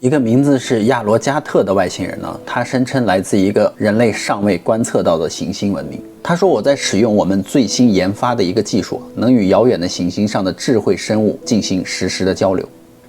一个名字是亚罗加特的外星人呢，他声称来自一个人类尚未观测到的行星文明。他说我在使用我们最新研发的一个技术，能与遥远的行星上的智慧生物进行实时的交流。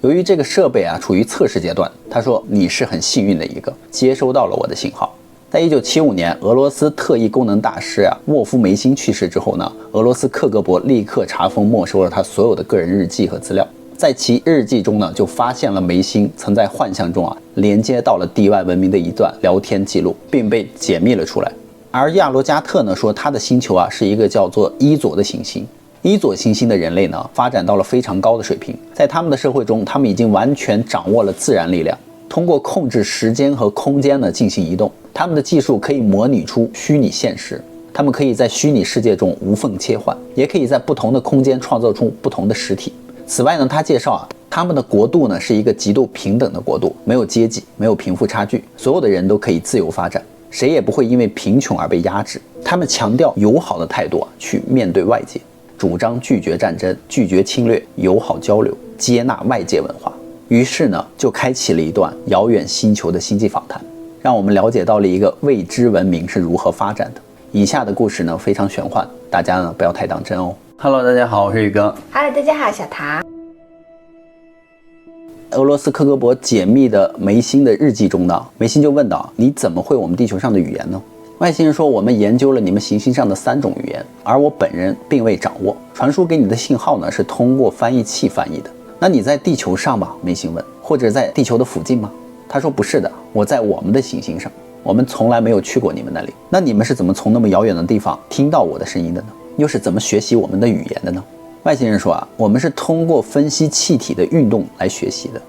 由于这个设备处于测试阶段，他说你是很幸运的一个，接收到了我的信号。在1975年，俄罗斯特异功能大师莫夫梅辛去世之后呢，俄罗斯克格勃立刻查封没收了他所有的个人日记和资料。在其日记中呢，就发现了梅辛曾在幻象中连接到了地外文明的一段聊天记录，并被解密了出来。而亚罗加特呢说，他的星球是一个叫做伊佐的行星。伊佐行星的人类呢，发展到了非常高的水平，在他们的社会中，他们已经完全掌握了自然力量，通过控制时间和空间呢进行移动。他们的技术可以模拟出虚拟现实，他们可以在虚拟世界中无缝切换，也可以在不同的空间创造出不同的实体。此外呢，他介绍他们的国度呢是一个极度平等的国度，没有阶级，没有贫富差距，所有的人都可以自由发展，谁也不会因为贫穷而被压制。他们强调友好的态度去面对外界，主张拒绝战争，拒绝侵略，友好交流，接纳外界文化。于是呢，就开启了一段遥远星球的星际访谈，让我们了解到了一个未知文明是如何发展的。以下的故事呢非常玄幻，大家呢不要太当真哦。Hello， 大家好，我是宇哥。Hello， 大家好，小唐。俄罗斯克格勃解密的梅辛的日记中呢，梅辛就问道：“你怎么会我们地球上的语言呢？”外星人说：“我们研究了你们行星上的3种语言，而我本人并未掌握。传输给你的信号呢，是通过翻译器翻译的。那你在地球上吗？”梅辛问。或者在地球的附近吗？他说：“不是的，我在我们的行星上。我们从来没有去过你们那里。那你们是怎么从那么遥远的地方听到我的声音的呢？又是怎么学习我们的语言的呢？”外星人说：“我们是通过分析气体的运动来学习的。”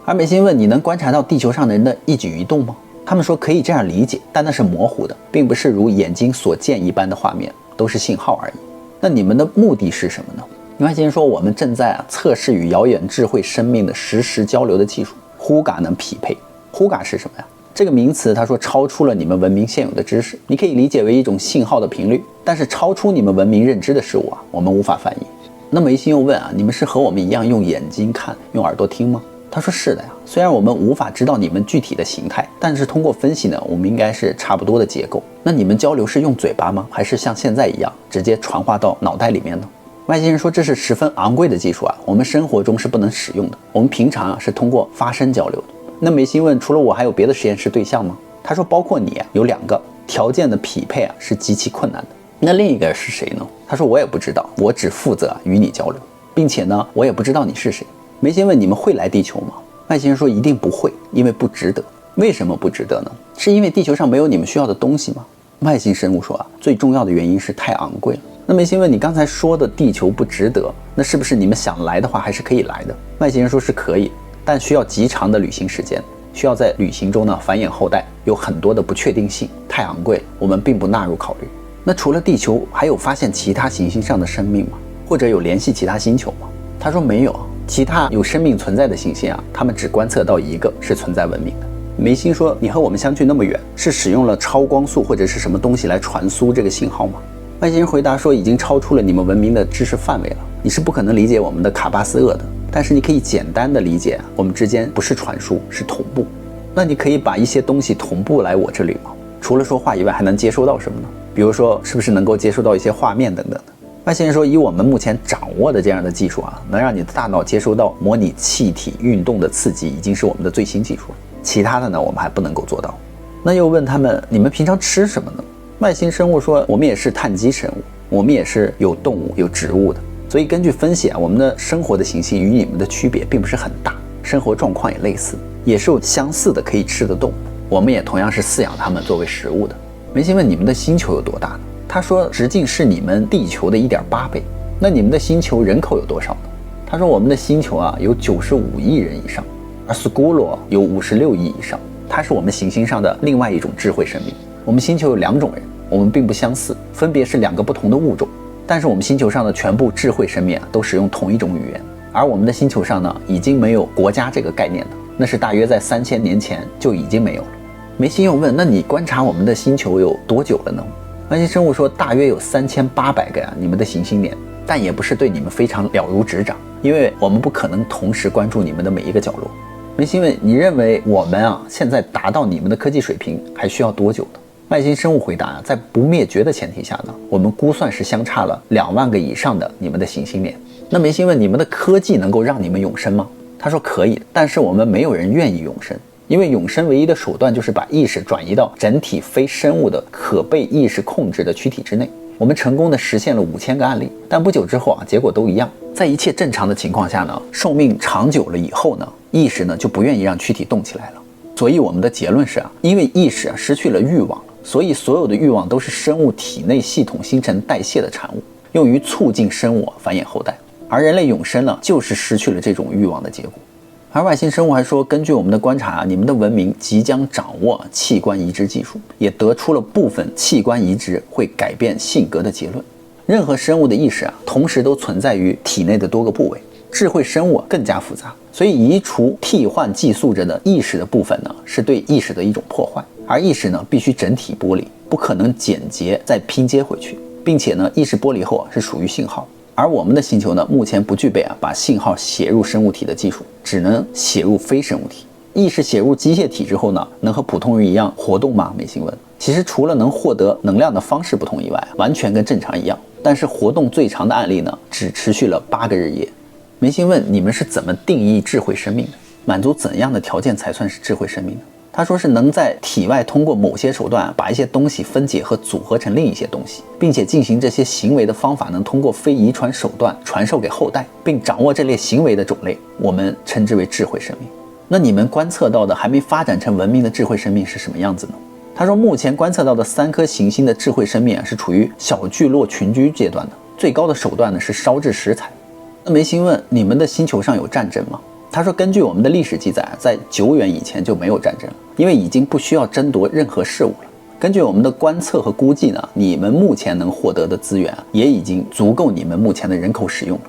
而梅辛问：“你能观察到地球上的人的一举一动吗？”他们说：“可以这样理解，但那是模糊的，并不是如眼睛所见一般的画面，都是信号而已。那你们的目的是什么呢？”外星人说：“我们正在测试与遥远智慧生命的实时交流的技术，Huga能匹配。Huga是什么呀？这个名词他说超出了你们文明现有的知识，你可以理解为一种信号的频率，但是超出你们文明认知的事物我们无法翻译。”那梅辛又问你们是和我们一样用眼睛看，用耳朵听吗？他说：“是的呀，虽然我们无法知道你们具体的形态，但是通过分析呢，我们应该是差不多的结构。那你们交流是用嘴巴吗？还是像现在一样直接传话到脑袋里面呢？”外星人说：“这是十分昂贵的技术我们生活中是不能使用的，我们平常是通过发声交流的。”那梅辛问：“除了我还有别的实验室对象吗？”他说：“包括你有2个，条件的匹配是极其困难的。”那另一个是谁呢？他说：“我也不知道，我只负责与你交流，并且呢，我也不知道你是谁。”梅辛问：“你们会来地球吗？”外星人说：“一定不会，因为不值得。”为什么不值得呢？是因为地球上没有你们需要的东西吗？外星生物说最重要的原因是太昂贵了。那梅辛问：“你刚才说的地球不值得，那是不是你们想来的话还是可以来的？”外星人说：“是可以，但需要极长的旅行时间，需要在旅行中呢繁衍后代，有很多的不确定性，太昂贵了，我们并不纳入考虑。”那除了地球，还有发现其他行星上的生命吗？或者有联系其他星球吗？他说没有，其他有生命存在的行星他们只观测到一个是存在文明的。梅辛说：“你和我们相距那么远，是使用了超光速或者是什么东西来传输这个信号吗？”外星人回答说：“已经超出了你们文明的知识范围了，你是不可能理解我们的卡巴斯厄的，但是你可以简单的理解我们之间不是传输，是同步。那你可以把一些东西同步来我这里吗？除了说话以外，还能接收到什么呢？比如说是不是能够接收到一些画面等等的？”外星人说：“以我们目前掌握的这样的技术能让你的大脑接收到模拟气体运动的刺激，已经是我们的最新技术了。其他的呢，我们还不能够做到。”那又问他们：“你们平常吃什么呢？”外星生物说：“我们也是碳基生物，我们也是有动物有植物的，所以根据分析我们的生活的行星与你们的区别并不是很大，生活状况也类似，也是有相似的可以吃的动物，我们也同样是饲养它们作为食物的。”梅辛问：“你们的星球有多大呢？”他说：“直径是你们地球的1.8倍。那你们的星球人口有多少呢？”他说：“我们的星球有95亿人以上，而斯古罗有56亿以上，它是我们行星上的另外一种智慧生命。我们星球有2种人，我们并不相似，分别是2个不同的物种，但是我们星球上的全部智慧生命都使用同一种语言。而我们的星球上呢，已经没有国家这个概念了，那是大约在3000年前就已经没有了。”梅辛又问：“那你观察我们的星球有多久了呢？”外星生物说：“大约有3800个你们的行星年，但也不是对你们非常了如指掌，因为我们不可能同时关注你们的每一个角落。”梅心问，你认为我们现在达到你们的科技水平还需要多久呢？外星生物回答在不灭绝的前提下呢，我们估算是相差了2万个以上的你们的行星链。那梅心问，你们的科技能够让你们永生吗？他说可以，但是我们没有人愿意永生，因为永生唯一的手段就是把意识转移到整体非生物的可被意识控制的躯体之内。我们成功的实现了5000个案例，但不久之后结果都一样。在一切正常的情况下呢，寿命长久了以后呢，意识呢就不愿意让躯体动起来了。所以我们的结论是因为意识失去了欲望，所以所有的欲望都是生物体内系统新陈代谢的产物，用于促进生物繁衍后代。而人类永生呢，就是失去了这种欲望的结果。而外星生物还说，根据我们的观察你们的文明即将掌握器官移植技术，也得出了部分器官移植会改变性格的结论。任何生物的意识同时都存在于体内的多个部位，智慧生物更加复杂，所以移除替换寄宿着的意识的部分呢，是对意识的一种破坏。而意识呢，必须整体剥离，不可能剪接再拼接回去，并且呢，意识剥离后是属于信号。而我们的星球呢，目前不具备把信号写入生物体的技术，只能写入非生物体。意识写入机械体之后呢，能和普通人一样活动吗？梅心问。其实除了能获得能量的方式不同以外，完全跟正常一样。但是活动最长的案例呢，只持续了8个日夜。梅心问，你们是怎么定义智慧生命的？满足怎样的条件才算是智慧生命呢？他说是能在体外通过某些手段把一些东西分解和组合成另一些东西，并且进行这些行为的方法能通过非遗传手段传授给后代，并掌握这类行为的种类，我们称之为智慧生命。那你们观测到的还没发展成文明的智慧生命是什么样子呢？他说目前观测到的3颗行星的智慧生命是处于小聚落群居阶段的，最高的手段呢是烧制食材。那梅心问，你们的星球上有战争吗？他说根据我们的历史记载，在久远以前就没有战争了，因为已经不需要争夺任何事物了。根据我们的观测和估计呢，你们目前能获得的资源也已经足够你们目前的人口使用了。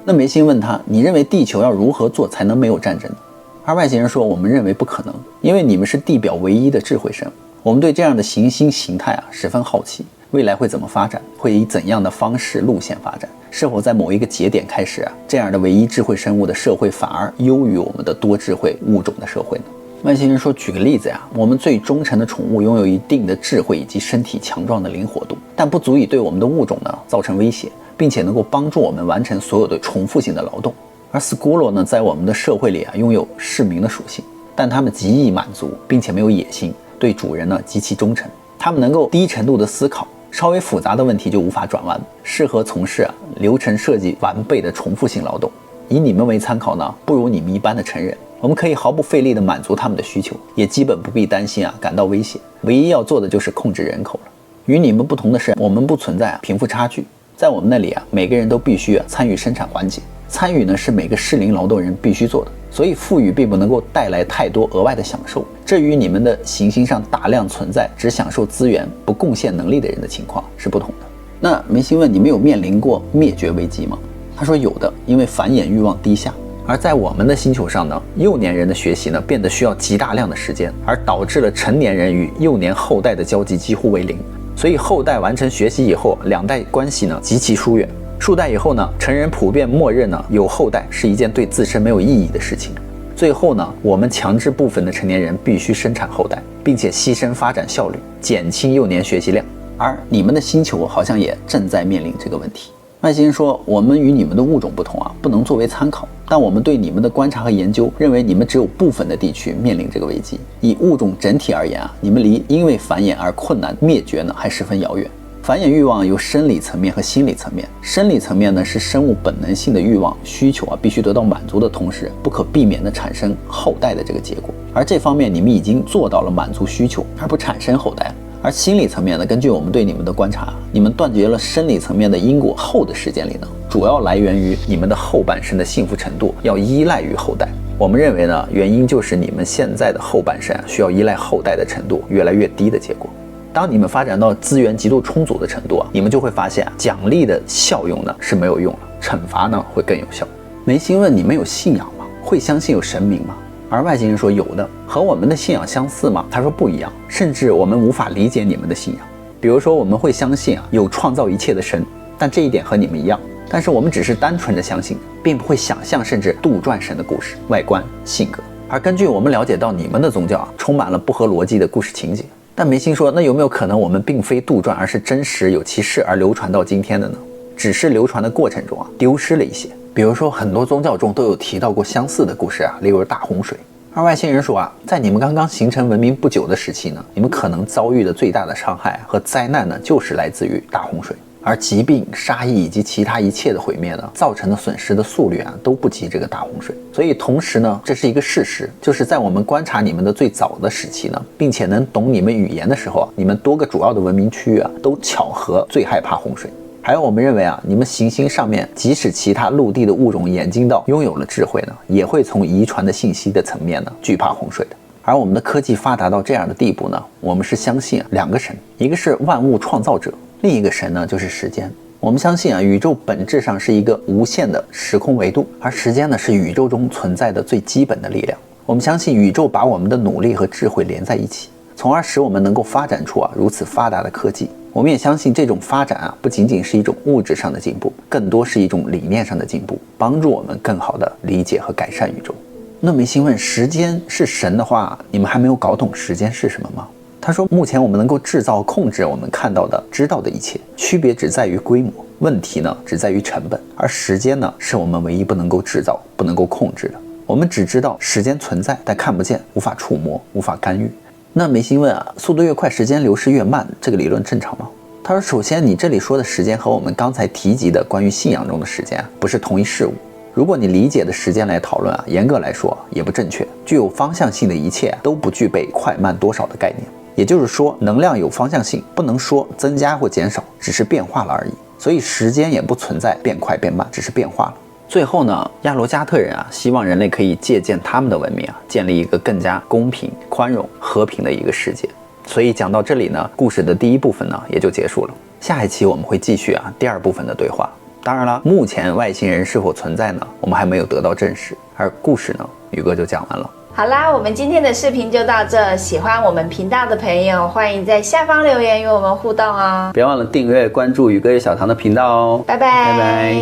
那梅心问他，你认为地球要如何做才能没有战争呢？而外星人说，我们认为不可能，因为你们是地表唯一的智慧生物，我们对这样的行星形态十分好奇，未来会怎么发展，会以怎样的方式路线发展，是否在某一个节点开始这样的唯一智慧生物的社会反而优于我们的多智慧物种的社会呢？外星人说，举个例子我们最忠诚的宠物拥有一定的智慧以及身体强壮的灵活度，但不足以对我们的物种造成威胁，并且能够帮助我们完成所有的重复性的劳动。而斯库洛呢，在我们的社会里拥有市民的属性，但他们极易满足，并且没有野心，对主人极其忠诚。他们能够低程度的思考，稍微复杂的问题就无法转弯，适合从事流程设计完备的重复性劳动。以你们为参考呢，不如你们一般的成人，我们可以毫不费力地满足他们的需求，也基本不必担心感到威胁。唯一要做的就是控制人口了。与你们不同的是，我们不存在贫富差距，在我们那里每个人都必须参与生产环节，参与呢是每个适龄劳动人必须做的，所以富裕并不能够带来太多额外的享受，这与你们的行星上大量存在只享受资源不贡献能力的人的情况是不同的。那梅心问，你们有面临过灭绝危机吗？他说有的，因为繁衍欲望低下。而在我们的星球上呢，幼年人的学习呢变得需要极大量的时间，而导致了成年人与幼年后代的交集几乎为零，所以后代完成学习以后，两代关系呢极其疏远。数代以后呢，成人普遍默认呢有后代是一件对自身没有意义的事情。最后呢，我们强制部分的成年人必须生产后代，并且牺牲发展效率，减轻幼年学习量。而你们的星球好像也正在面临这个问题。外星人说，我们与你们的物种不同不能作为参考，但我们对你们的观察和研究认为你们只有部分的地区面临这个危机。以物种整体而言你们离因为繁衍而困难灭绝呢还十分遥远。繁衍欲望有生理层面和心理层面，生理层面呢是生物本能性的欲望需求必须得到满足的同时，不可避免的产生后代的这个结果。而这方面你们已经做到了满足需求而不产生后代。而心理层面呢，根据我们对你们的观察，你们断绝了生理层面的因果后的时间里呢，主要来源于你们的后半生的幸福程度要依赖于后代。我们认为呢，原因就是你们现在的后半生需要依赖后代的程度越来越低的结果。当你们发展到资源极度充足的程度你们就会发现奖励的效用呢是没有用了，惩罚呢会更有效。梅心问，你们有信仰吗？会相信有神明吗？而外星人说有的。和我们的信仰相似吗？他说不一样，甚至我们无法理解你们的信仰。比如说我们会相信有创造一切的神，但这一点和你们一样，但是我们只是单纯的相信，并不会想象甚至杜撰神的故事、外观、性格。而根据我们了解到，你们的宗教充满了不合逻辑的故事情节。但梅心说，那有没有可能我们并非杜撰，而是真实有其事而流传到今天的呢？只是流传的过程中丢失了一些。比如说很多宗教中都有提到过相似的故事例如大洪水。而外星人说在你们刚刚形成文明不久的时期呢，你们可能遭遇的最大的伤害和灾难呢，就是来自于大洪水。而疾病、杀意以及其他一切的毁灭呢，造成的损失的速率都不及这个大洪水。所以同时呢，这是一个事实，就是在我们观察你们的最早的时期呢，并且能懂你们语言的时候你们多个主要的文明区域都巧合最害怕洪水。还有我们认为你们行星上面即使其他陆地的物种演进到拥有了智慧呢，也会从遗传的信息的层面呢惧怕洪水的。而我们的科技发达到这样的地步呢，我们是相信两个神，一个是万物创造者，另一个神呢就是时间。我们相信宇宙本质上是一个无限的时空维度，而时间呢是宇宙中存在的最基本的力量。我们相信宇宙把我们的努力和智慧连在一起，从而使我们能够发展出如此发达的科技。我们也相信这种发展不仅仅是一种物质上的进步，更多是一种理念上的进步，帮助我们更好的理解和改善宇宙。那梅心问，时间是神的话，你们还没有搞懂时间是什么吗？他说，目前我们能够制造控制我们看到的知道的一切，区别只在于规模，问题呢只在于成本，而时间呢是我们唯一不能够制造不能够控制的。我们只知道时间存在，但看不见，无法触摸，无法干预。那梅心问速度越快时间流逝越慢，这个理论正常吗？他说，首先你这里说的时间和我们刚才提及的关于信仰中的时间不是同一事物。如果你理解的时间来讨论严格来说也不正确。具有方向性的一切都不具备快慢多少的概念，也就是说能量有方向性，不能说增加或减少，只是变化了而已。所以时间也不存在变快变慢，只是变化了。最后呢，亚罗加特人希望人类可以借鉴他们的文明建立一个更加公平、宽容、和平的一个世界。所以讲到这里呢，故事的第一部分呢也就结束了。下一期我们会继续第二部分的对话。当然了，目前外星人是否存在呢，我们还没有得到证实。而故事呢，宇哥就讲完了。好啦，我们今天的视频就到这。喜欢我们频道的朋友，欢迎在下方留言与我们互动哦。别忘了订阅关注宇哥与小唐的频道哦。拜拜。拜拜。